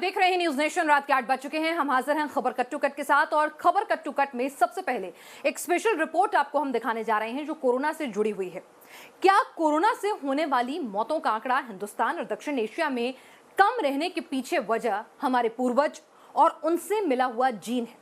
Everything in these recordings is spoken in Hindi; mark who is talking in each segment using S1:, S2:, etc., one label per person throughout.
S1: देख रहे हैं न्यूज नेशन। रात के 8 बज चुके हैं। हम हाजिर हैं खबर कट टू कट के साथ और खबर कट टू कट में सबसे पहले एक स्पेशल रिपोर्ट आपको हम दिखाने जा रहे हैं जो कोरोना से जुड़ी हुई है। क्या कोरोना से होने वाली मौतों का आंकड़ा हिंदुस्तान और दक्षिण एशिया में कम रहने के पीछे वजह हमारे पूर्वज और उनसे मिला हुआ जीन है?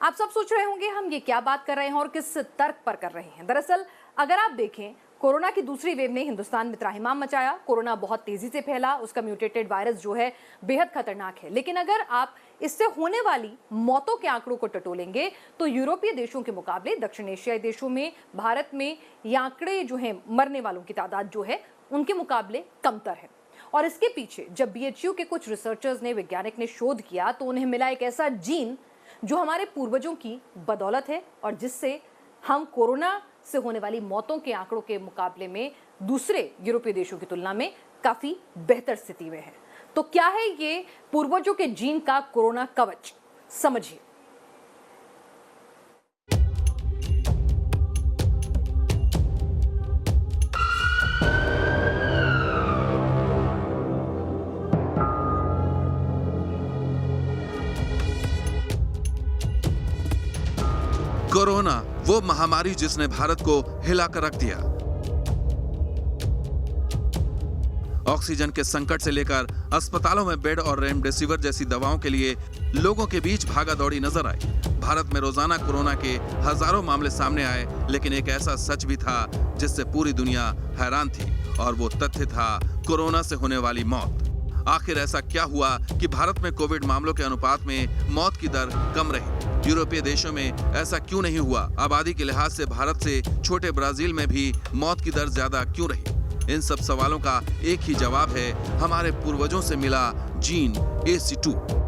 S1: आप सब सोच रहे होंगे हम ये क्या बात कर रहे हैं और किस तर्क पर कर रहे हैं। दरअसल अगर आप देखें, कोरोना की दूसरी वेव ने हिंदुस्तान में त्राहिमाम मचाया। कोरोना बहुत तेजी से फैला, उसका म्यूटेटेड वायरस जो है बेहद खतरनाक है। लेकिन अगर आप इससे होने वाली मौतों के आंकड़ों को टटोलेंगे तो यूरोपीय देशों के मुकाबले दक्षिण एशियाई देशों में, भारत में ये आंकड़े जो हैं, मरने वालों की तादाद जो है उनके मुकाबले कमतर है। और इसके पीछे जब BHU के कुछ रिसर्चर्स ने, वैज्ञानिक ने शोध किया तो उन्हें मिला एक ऐसा जीन जो हमारे पूर्वजों की बदौलत है और जिससे हम कोरोना से होने वाली मौतों के आंकड़ों के मुकाबले में दूसरे यूरोपीय देशों की तुलना में काफी बेहतर स्थिति में है। तो क्या है ये पूर्वजों के जीन का कोरोना कवच, समझिए।
S2: कोरोना वो महामारी जिसने भारत को हिलाकर रख दिया। ऑक्सीजन के संकट से लेकर अस्पतालों में बेड और रेमडेसिविर जैसी दवाओं के लिए लोगों के बीच भागा दौड़ी नजर आई। भारत में रोजाना कोरोना के हजारों मामले सामने आए, लेकिन एक ऐसा सच भी था जिससे पूरी दुनिया हैरान थी और वो तथ्य था कोरोना से होने वाली मौत। आखिर ऐसा क्या हुआ कि भारत में कोविड मामलों के अनुपात में मौत की दर कम रही? यूरोपीय देशों में ऐसा क्यों नहीं हुआ? आबादी के लिहाज से भारत से छोटे ब्राजील में भी मौत की दर ज्यादा क्यों रही? इन सब सवालों का एक ही जवाब है, हमारे पूर्वजों से मिला जीन AC2।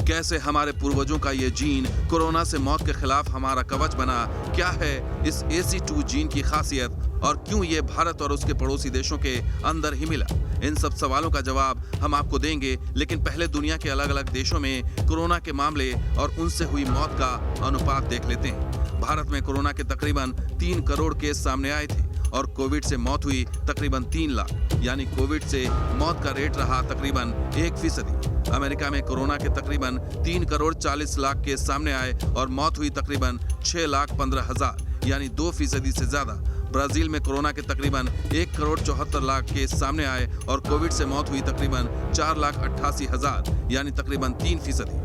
S2: कैसे हमारे पूर्वजों का ये जीन कोरोना से मौत के खिलाफ हमारा कवच बना? क्या है इस AC2 जीन की खासियत और क्यों ये भारत और उसके पड़ोसी देशों के अंदर ही मिला? इन सब सवालों का जवाब हम आपको देंगे, लेकिन पहले दुनिया के अलग अलग देशों में कोरोना के मामले और उनसे हुई मौत का अनुपात देख लेते हैं। भारत में कोरोना के तकरीबन 3 करोड़ केस सामने आए थे और कोविड से मौत हुई तकरीबन 3 लाख, यानी कोविड से मौत का रेट रहा तकरीबन 1%। अमेरिका में कोरोना के तकरीबन 3 करोड़ 40 लाख केस सामने आए और मौत हुई तकरीबन 6,15,000, यानी 2% से ज्यादा। ब्राजील में कोरोना के तकरीबन 1 करोड़ 74 लाख केस सामने आए और कोविड से मौत हुई तकरीबन 4,88,000, यानी तकरीबन 3%।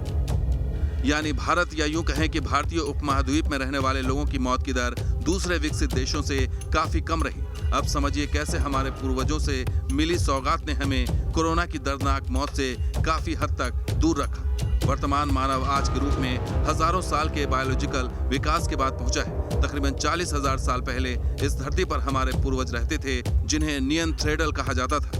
S2: यानी भारत, या यूं कहें कि भारतीय उपमहाद्वीप में रहने वाले लोगों की मौत की दर दूसरे विकसित देशों से काफी कम रही। अब समझिए कैसे हमारे पूर्वजों से मिली सौगात ने हमें कोरोना की दर्दनाक मौत से काफी हद तक दूर रखा। वर्तमान मानव आज के रूप में हजारों साल के बायोलॉजिकल विकास के बाद पहुंचा है। तकरीबन 40,000 साल पहले इस धरती पर हमारे पूर्वज रहते थे, जिन्हें नियंथ्रेडल कहा जाता था।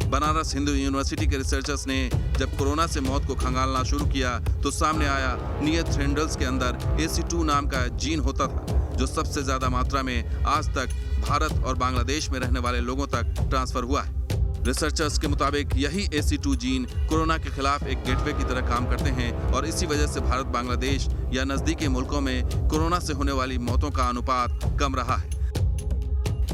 S2: बनारस हिंदू यूनिवर्सिटी के रिसर्चर्स ने जब कोरोना से मौत को खंगालना शुरू किया तो सामने आया नियंथ्रेडल्स के अंदर AC2 नाम का जीन होता था, जो सबसे ज्यादा मात्रा में आज तक भारत और बांग्लादेश में रहने वाले लोगों तक ट्रांसफर हुआ है। रिसर्चर्स के मुताबिक यही AC2 जीन कोरोना के खिलाफ एक गेटवे की तरह काम करते हैं और इसी वजह से भारत, बांग्लादेश या नजदीकी मुल्कों में कोरोना से होने वाली मौतों का अनुपात कम रहा है।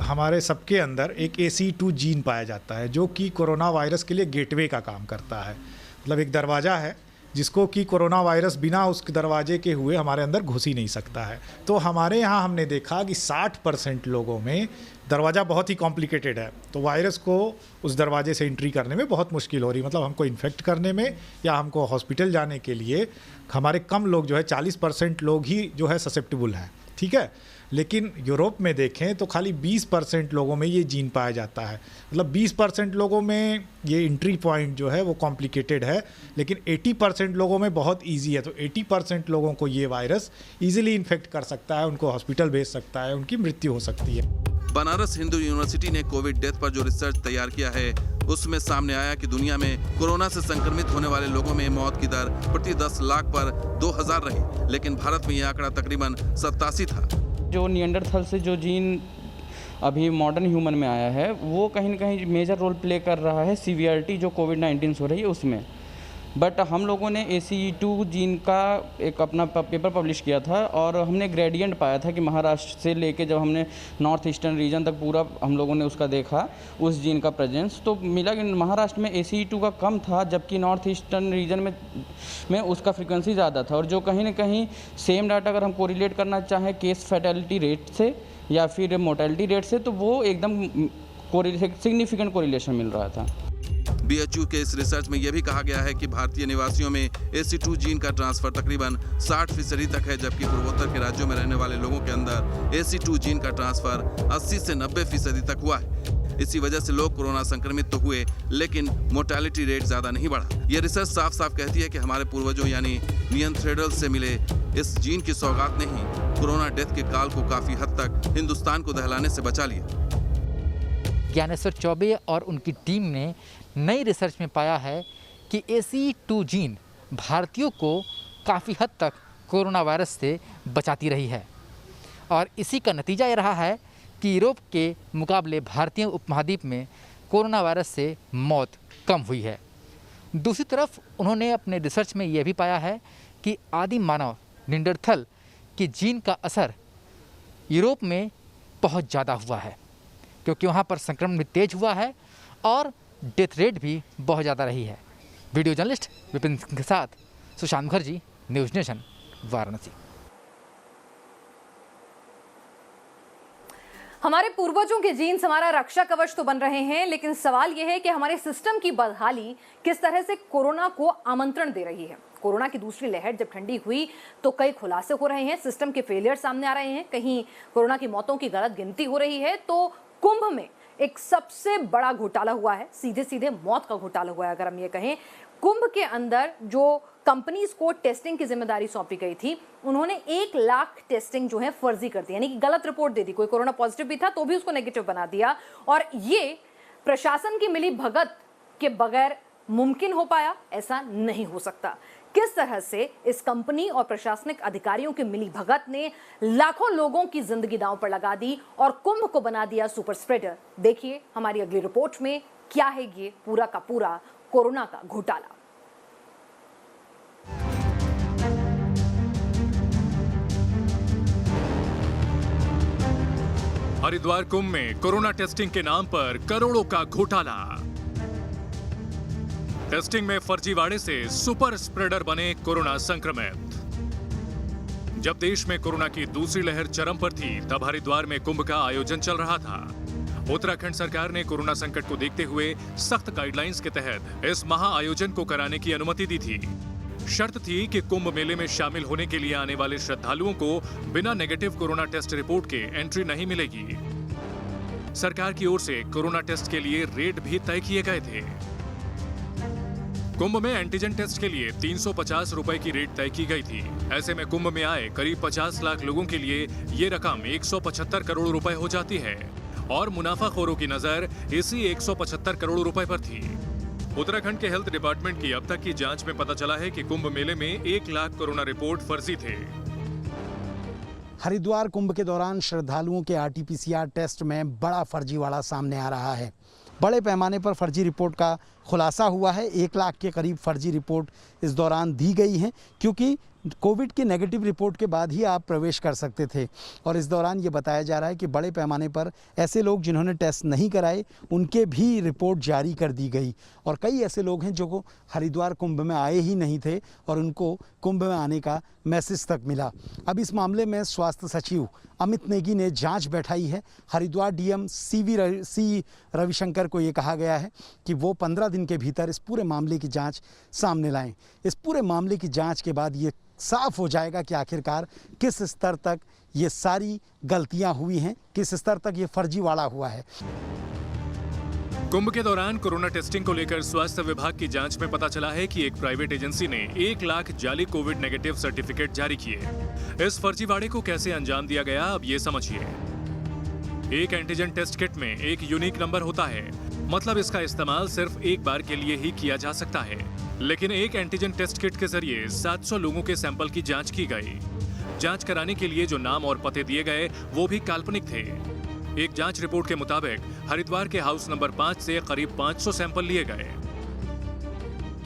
S3: हमारे सबके अंदर एक AC2 जीन पाया जाता है जो कि कोरोना वायरस के लिए गेटवे का काम करता है। मतलब एक दरवाज़ा है जिसको कि कोरोना वायरस बिना उस दरवाजे के हुए हमारे अंदर घुस ही नहीं सकता है। तो हमारे यहाँ हमने देखा कि 60% लोगों में दरवाज़ा बहुत ही कॉम्प्लिकेटेड है, तो वायरस को उस दरवाजे से एंट्री करने में बहुत मुश्किल हो रही है। मतलब हमको इन्फेक्ट करने में या हमको हॉस्पिटल जाने के लिए हमारे कम लोग जो है 40% लोग ही जो है ससेप्टेबल हैं, ठीक है। लेकिन यूरोप में देखें तो खाली 20% लोगों में ये जीन पाया जाता है। मतलब 20% लोगों में ये एंट्री पॉइंट जो है वो कॉम्प्लिकेटेड है, लेकिन 80% लोगों में बहुत इजी है। तो 80% लोगों को ये वायरस इजीली इन्फेक्ट कर सकता है, उनको हॉस्पिटल भेज सकता है, उनकी मृत्यु हो सकती है।
S2: बनारस हिंदू यूनिवर्सिटी ने कोविड डेथ पर जो रिसर्च तैयार किया है उसमें सामने आया कि दुनिया में कोरोना से संक्रमित होने वाले लोगों में मौत की दर प्रति 10 लाख पर 2000 रही, लेकिन भारत में यह आंकड़ा तकरीबन 87 था।
S4: जो निएंडरथल से जो जीन अभी मॉडर्न ह्यूमन में आया है वो कहीं ना कहीं मेजर रोल प्ले कर रहा है सीवियरिटी जो कोविड-19 हो रही है उसमें। बट हम लोगों ने ACE2 जीन का एक अपना पेपर पब्लिश किया था और हमने ग्रेडियंट पाया था कि महाराष्ट्र से लेके जब हमने नॉर्थ ईस्टर्न रीजन तक पूरा हम लोगों ने उसका देखा उस जीन का प्रेजेंस, तो मिला कि महाराष्ट्र में ACE2 का कम था, जबकि नॉर्थ ईस्टर्न रीजन में उसका फ्रीक्वेंसी ज़्यादा था। और जो कहीं ना कहीं सेम डाटा अगर हम कोरिलेट करना चाहें केस फैटेलिटी रेट से या फिर मोर्टेलिटी रेट से, तो वो एकदम सिग्निफिकेंट कोरिलेशन मिल रहा था।
S2: BHU के इस रिसर्च में यह भी कहा गया है कि भारतीय निवासियों में ACE2 जीन का ट्रांसफर तकरीबन 60% तक है, जबकि पूर्वोत्तर के राज्यों में रहने वाले लोगों के अंदर ACE2 जीन का ट्रांसफर 80 से 90% तक हुआ है। इसी वजह से लोग कोरोना संक्रमित तो हुए, लेकिन मोर्टेलिटी रेट ज्यादा नहीं बढ़ा। यह रिसर्च साफ साफ कहती है कि हमारे पूर्वजों यानी निएंडरथैलर्स से मिले इस जीन की सौगात ने ही कोरोना डेथ के काल को काफी हद तक हिंदुस्तान को दहलाने से बचा लिया।
S5: ज्ञानेश्वर चौबे और उनकी टीम ने नई रिसर्च में पाया है कि ACE2 जीन भारतीयों को काफ़ी हद तक कोरोना वायरस से बचाती रही है और इसी का नतीजा ये रहा है कि यूरोप के मुकाबले भारतीय उपमहाद्वीप में कोरोना वायरस से मौत कम हुई है। दूसरी तरफ उन्होंने अपने रिसर्च में यह भी पाया है कि आदिम मानव निएंडरथल के जीन का असर यूरोप में बहुत ज़्यादा हुआ है, क्योंकि वहाँ पर संक्रमण भी तेज हुआ है और डेथ रेट भी बहुत ज़्यादा रही है। वीडियो जर्नलिस्ट विपिन सिंह के साथ सुशांत मुखर्जी, न्यूज़ नेशन, वाराणसी।
S1: हमारे पूर्वजों के जीन्स हमारा रक्षा कवच तो बन रहे हैं, लेकिन सवाल यह है कि हमारे सिस्टम की बदहाली किस तरह से कोरोना को आमंत्रण दे रही है। कोरोना की दूसरी लहर जब ठंडी हुई तो कई खुलासे हो रहे हैं, सिस्टम के फेलियर सामने आ रहे हैं, कहीं कोरोना की मौतों की गलत गिनती हो रही है। तो कुंभ में एक सबसे बड़ा घोटाला हुआ है, सीधे सीधे मौत का घोटाला हुआ है अगर हम ये कहें। कुंभ के अंदर जो कंपनीज को टेस्टिंग की जिम्मेदारी सौंपी गई थी, उन्होंने 1 लाख टेस्टिंग जो है फर्जी कर दी, यानी कि गलत रिपोर्ट दे दी। कोई कोरोना पॉजिटिव भी था तो भी उसको नेगेटिव बना दिया, और ये प्रशासन की मिली भगत के बगैर मुमकिन हो पाया, ऐसा नहीं हो सकता। किस तरह से इस कंपनी और प्रशासनिक अधिकारियों की मिली भगत ने लाखों लोगों की जिंदगी दांव पर लगा दी और कुंभ को बना दिया सुपर स्प्रेडर। देखिए हमारी अगली रिपोर्ट में क्या है ये पूरा का पूरा कोरोना का घोटाला।
S6: हरिद्वार कुंभ में कोरोना टेस्टिंग के नाम पर करोड़ों का घोटाला। टेस्टिंग में फर्जीवाड़े से सुपर स्प्रेडर बने कोरोना संक्रमित। जब देश में कोरोना की दूसरी लहर चरम पर थी, तब हरिद्वार में कुंभ का आयोजन चल रहा था। उत्तराखंड सरकार ने कोरोना संकट को देखते हुए सख्त गाइडलाइंस के तहत इस महाआयोजन को कराने की अनुमति दी थी। शर्त थी कि कुंभ मेले में शामिल होने के लिए आने वाले श्रद्धालुओं को बिना नेगेटिव कोरोना टेस्ट रिपोर्ट के एंट्री नहीं मिलेगी। सरकार की ओर से कोरोना टेस्ट के लिए रेट भी तय किए गए थे। कुंभ में एंटीजन टेस्ट के लिए 350 रुपए की रेट तय की गई थी। ऐसे में कुंभ में आए करीब 50 लाख लोगों के लिए ये रकम 175 करोड़ रुपए हो जाती है और मुनाफाखोरों की नजर इसी 175 करोड़ रुपए पर थी। उत्तराखंड के हेल्थ डिपार्टमेंट की अब तक की जांच में पता चला है कि कुंभ मेले में 1 लाख कोरोना रिपोर्ट फर्जी थे।
S7: हरिद्वार कुंभ के दौरान श्रद्धालुओं के RT-PCR टेस्ट में बड़ा फर्जीवाड़ा सामने आ रहा है। बड़े पैमाने पर फर्जी रिपोर्ट का खुलासा हुआ है। 1 लाख के करीब फर्जी रिपोर्ट इस दौरान दी गई हैं, क्योंकि कोविड की नेगेटिव रिपोर्ट के बाद ही आप प्रवेश कर सकते थे। और इस दौरान ये बताया जा रहा है कि बड़े पैमाने पर ऐसे लोग जिन्होंने टेस्ट नहीं कराए उनके भी रिपोर्ट जारी कर दी गई। और कई ऐसे लोग हैं जो हरिद्वार कुंभ में आए ही नहीं थे और उनको कुंभ में आने का मैसेज तक मिला। अब इस मामले में स्वास्थ्य सचिव अमित नेगी ने जांच बैठाई है। हरिद्वार DM सी रविशंकर को ये कहा गया है कि वो 15 दिन के भीतर इस पूरे मामले की जांच सामने लाएं। इस पूरे मामले की जांच के बाद ये साफ हो जाएगा कि आखिरकार किस स्तर तक ये सारी गलतियां हुई हैं, किस स्तर तक ये फर्जीवाड़ा हुआ है।
S6: कुंभ के दौरान कोरोना टेस्टिंग को लेकर स्वास्थ्य विभाग की जांच में पता चला है कि एक प्राइवेट एजेंसी ने 1 लाख जाली कोविड नेगेटिव सर्टिफिकेट जारी किए। इस फर्जीवाड़े को कैसे अंजाम दिया गया, अब ये समझिए। एक एंटीजन टेस्ट किट में एक यूनिक नंबर होता है, मतलब इसका इस्तेमाल सिर्फ एक बार के लिए ही किया जा सकता है। लेकिन एक एंटीजन टेस्ट किट के जरिए 700 लोगों के सैंपल की जांच की गई। जांच कराने के लिए जो नाम और पते दिए गए वो भी काल्पनिक थे। एक जांच रिपोर्ट के मुताबिक हरिद्वार के हाउस नंबर 5 से करीब 500 सैंपल लिए गए।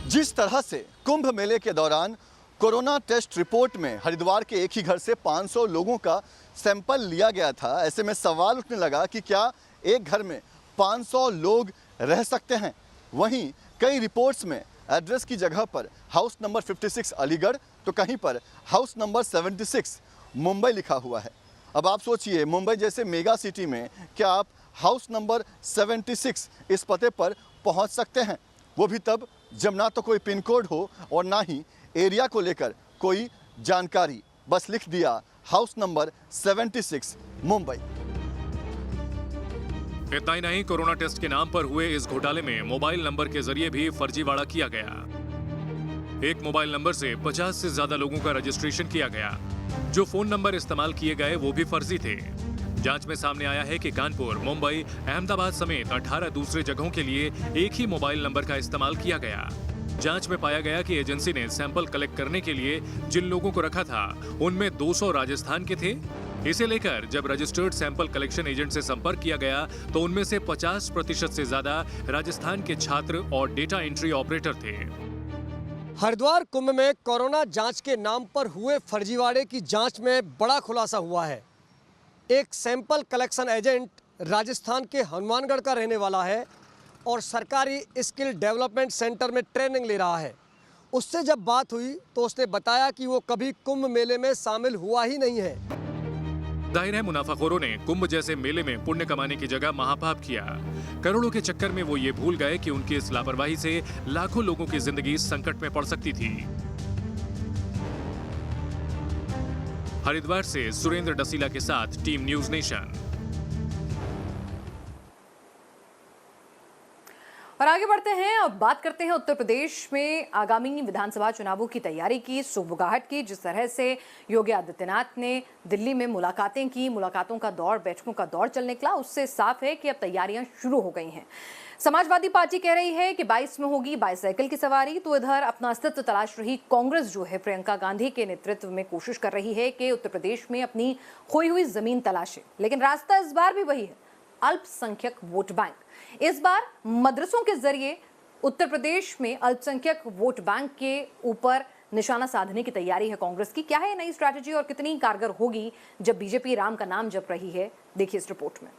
S8: जिस तरह से कुंभ मेले के दौरान कोरोना टेस्ट रिपोर्ट में हरिद्वार के एक ही घर से 500 लोगों का सैंपल लिया गया था, ऐसे में सवाल उठने लगा कि क्या एक घर में 500 लोग रह सकते हैं। वहीं कई रिपोर्ट्स में एड्रेस की जगह पर हाउस नंबर 56 अलीगढ़ तो कहीं पर हाउस नंबर 76 मुंबई लिखा हुआ है। अब आप सोचिए, मुंबई जैसे मेगा सिटी में क्या आप हाउस नंबर 76 इस पते पर पहुंच सकते हैं? वो भी तब जब ना तो कोई पिन कोड हो और ना ही एरिया को लेकर कोई जानकारी, बस लिख दिया हाउस नंबर 76 मुंबई।
S6: इतना ही नहीं, कोरोना टेस्ट के नाम पर हुए इस घोटाले में मोबाइल नंबर के जरिए भी फर्जीवाड़ा किया गया। एक मोबाइल नंबर से 50 से ज्यादा लोगों का रजिस्ट्रेशन किया गया। जो फोन नंबर इस्तेमाल किए गए वो भी फर्जी थे। जांच में सामने आया है कि कानपुर, मुंबई, अहमदाबाद समेत 18 दूसरे जगहों के लिए एक ही मोबाइल नंबर का इस्तेमाल किया गया। जांच में पाया गया कि एजेंसी ने सैंपल कलेक्ट करने के लिए जिन लोगों को रखा था उनमें 200 राजस्थान के थे। इसे लेकर जब रजिस्टर्ड सैंपल कलेक्शन एजेंट से संपर्क किया गया तो उनमें से 50% से ज्यादा राजस्थान के छात्र और डेटा एंट्री ऑपरेटर थे।
S9: हरिद्वार कुंभ में कोरोना जांच के नाम पर हुए फर्जीवाड़े की जांच में बड़ा खुलासा हुआ है। एक सैंपल कलेक्शन एजेंट राजस्थान के हनुमानगढ़ का रहने वाला है और सरकारी स्किल डेवलपमेंट सेंटर में ट्रेनिंग ले रहा है। उससे जब बात हुई तो उसने बताया कि वो कभी कुंभ मेले में शामिल हुआ ही नहीं है।
S6: जाहिर है मुनाफाखोरों ने कुंभ जैसे मेले में पुण्य कमाने की जगह महापाप किया। करोड़ों के चक्कर में वो ये भूल गए कि उनकी इस लापरवाही से लाखों लोगों की जिंदगी संकट में पड़ सकती थी। हरिद्वार से सुरेंद्र डसीला के साथ टीम न्यूज नेशन।
S1: और आगे बढ़ते हैं, अब बात करते हैं उत्तर प्रदेश में आगामी विधानसभा चुनावों की तैयारी की, सुगबुगाहट की। जिस तरह से योगी आदित्यनाथ ने दिल्ली में मुलाकातें की, मुलाकातों का दौर, बैठकों का दौर चलने निकला, उससे साफ है कि अब तैयारियां शुरू हो गई हैं। समाजवादी पार्टी कह रही है कि 22 में होगी बाईसाइकिल की सवारी, तो इधर अपना अस्तित्व तलाश रही कांग्रेस जो है प्रियंका गांधी के नेतृत्व में कोशिश कर रही है कि उत्तर प्रदेश में अपनी खोई हुई जमीन तलाशे। लेकिन रास्ता इस बार भी वही है, अल्पसंख्यक वोट बैंक। इस बार मदरसों के जरिए उत्तर प्रदेश में अल्पसंख्यक वोट बैंक के ऊपर निशाना साधने की तैयारी है कांग्रेस की। क्या है नई स्ट्रैटेजी और कितनी कारगर होगी जब बीजेपी राम का नाम जप रही है? देखिए इस रिपोर्ट में।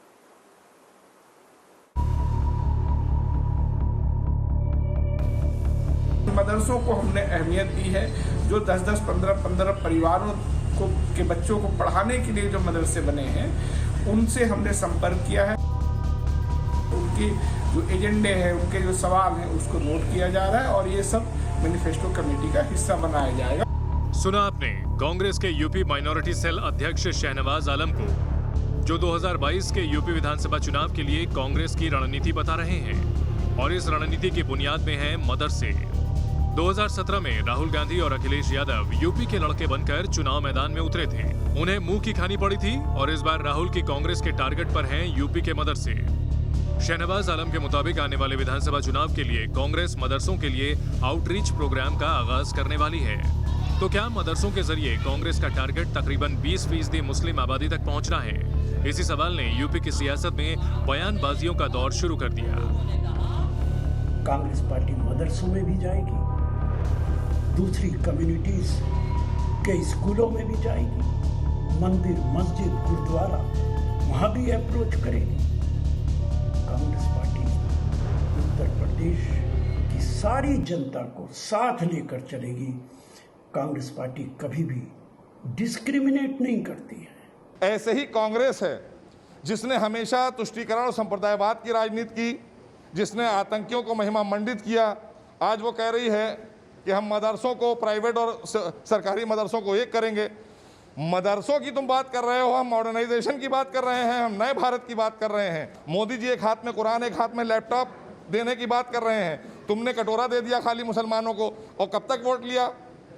S10: मदरसों को हमने अहमियत दी है। जो 10-10, 15-15 परिवारों को के बच्चों को पढ़ाने के लिए जो मदरसे बने हैं उनसे हमने संपर्क किया है। उनके जो एजेंडे हैं, उनके जो सवाल हैं उसको नोट किया जा रहा है और ये सब मैनिफेस्टो कमेटी का हिस्सा बनाया जाएगा।
S6: सुना आपने कांग्रेस के यूपी माइनॉरिटी सेल अध्यक्ष शहनवाज आलम को, जो 2022 के यूपी विधानसभा चुनाव के लिए कांग्रेस की रणनीति बता रहे हैं। और इस रणनीति की बुनियाद में है मदरसे। 2017 में राहुल गांधी और अखिलेश यादव यूपी के लड़के बनकर चुनाव मैदान में उतरे थे। उन्हें मुंह की खानी पड़ी थी और इस बार राहुल की कांग्रेस के टारगेट पर हैं यूपी के मदरसे। शहनवाज आलम के मुताबिक आने वाले विधानसभा चुनाव के लिए कांग्रेस मदरसों के लिए आउटरीच प्रोग्राम का आगाज करने वाली है। तो क्या मदरसों के जरिए कांग्रेस का टारगेट तकरीबन 20% मुस्लिम आबादी तक पहुंचना है? इसी सवाल ने यूपी की सियासत में बयानबाजियों का दौर शुरू कर दिया।
S11: कांग्रेस पार्टी मदरसों में भी जाएगी, दूसरी कम्युनिटीज के स्कूलों में भी जाएगी, मंदिर, मस्जिद, गुरुद्वारा वहाँ भी अप्रोच करेगी। कांग्रेस पार्टी उत्तर प्रदेश की सारी जनता को साथ लेकर चलेगी। कांग्रेस पार्टी कभी भी डिस्क्रिमिनेट नहीं करती है।
S12: ऐसे ही कांग्रेस है जिसने हमेशा तुष्टीकरण और संप्रदायवाद की राजनीति की, जिसने आतंकियों को महिमा मंडित किया। आज वो कह रही है कि हम मदरसों को, प्राइवेट और सरकारी मदरसों को एक करेंगे। मदरसों की तुम बात कर रहे हो, हम मॉडर्नाइजेशन की बात कर रहे हैं, हम नए भारत की बात कर रहे हैं। मोदी जी एक हाथ में कुरान, एक हाथ में लैपटॉप देने की बात कर रहे हैं। तुमने कटोरा दे दिया खाली मुसलमानों को, और कब तक वोट लिया?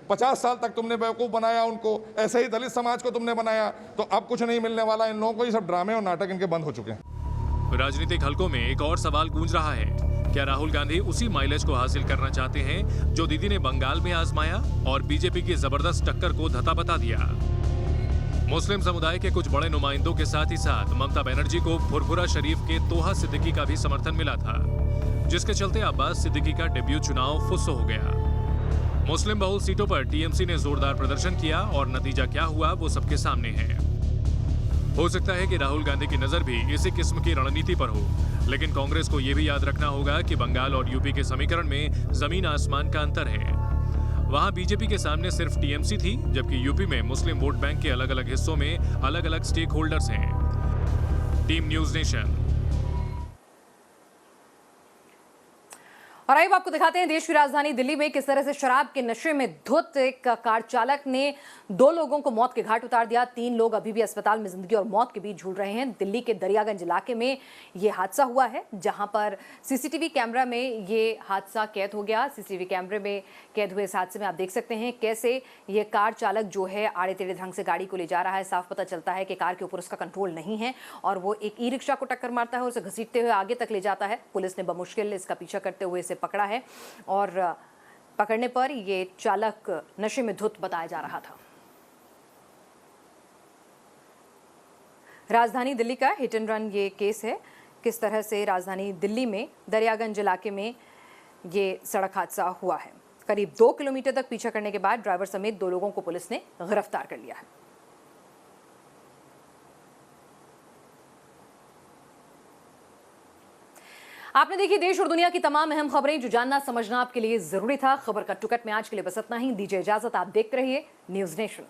S12: 50 साल तक तुमने बेवकूफ़ बनाया उनको। ऐसे ही दलित समाज को तुमने बनाया। तो अब कुछ नहीं मिलने वाला इन लोगों को। ये सब ड्रामे और नाटक इनके बंद हो चुके हैं।
S6: राजनीतिक हलकों में एक और सवाल गूंज रहा है, क्या राहुल गांधी उसी माइलेज को हासिल करना चाहते हैं जो दीदी ने बंगाल में आजमाया और बीजेपी की जबरदस्त टक्कर को धता बता दिया? मुस्लिम समुदाय के कुछ बड़े नुमाइंदों के साथ ही साथ ममता बनर्जी को फुरफुरा शरीफ के तोहा सिद्दीकी का भी समर्थन मिला था, जिसके चलते अब्बास सिद्दीकी का डेब्यू चुनाव फुस्सो हो गया। मुस्लिम बहुल सीटों पर टीएमसी ने जोरदार प्रदर्शन किया और नतीजा क्या हुआ वो सबके सामने है। हो सकता है कि राहुल गांधी की नजर भी इसी किस्म की रणनीति पर हो, लेकिन कांग्रेस को यह भी याद रखना होगा कि बंगाल और यूपी के समीकरण में जमीन आसमान का अंतर है। वहां बीजेपी के सामने सिर्फ टीएमसी थी, जबकि यूपी में मुस्लिम वोट बैंक के अलग अलग हिस्सों में अलग अलग स्टेक होल्डर्स हैं। Team news nation.
S1: और आइए आपको दिखाते हैं देश की राजधानी दिल्ली में किस तरह से शराब के नशे में धुत एक कार चालक ने 2 लोगों को मौत के घाट उतार दिया। 3 लोग अभी भी अस्पताल में जिंदगी और मौत के बीच झूल रहे हैं। दिल्ली के दरियागंज इलाके में ये हादसा हुआ है, जहां पर सीसीटीवी कैमरा में ये हादसा कैद हो गया। सीसीटीवी कैमरे में कैद हुए इस हादसे में आप देख सकते हैं कैसे ये कार चालक जो है आड़े टेढ़े ढंग से गाड़ी को ले जा रहा है। साफ पता चलता है कि कार के ऊपर उसका कंट्रोल नहीं है और वो एक ई रिक्शा को टक्कर मारता है और उसे घसीटते हुए आगे तक ले जाता है। पुलिस ने बमुश्किल इसका पीछा करते हुए इसे पकड़ा है और पकड़ने पर ये चालक नशे में धुत बताया जा रहा था। राजधानी दिल्ली का हिट एंड रन ये केस है, किस तरह से राजधानी दिल्ली में दरियागंज इलाके में ये सड़क हादसा हुआ है। करीब 2 किलोमीटर तक पीछा करने के बाद ड्राइवर समेत 2 लोगों को पुलिस ने गिरफ्तार कर लिया है। आपने देखी देश और दुनिया की तमाम अहम खबरें, जो जानना समझना आपके लिए जरूरी था। खबर कट टू कट में आज के लिए बस इतना ही। दीजिए इजाजत, आप देखते रहिए न्यूज नेशन।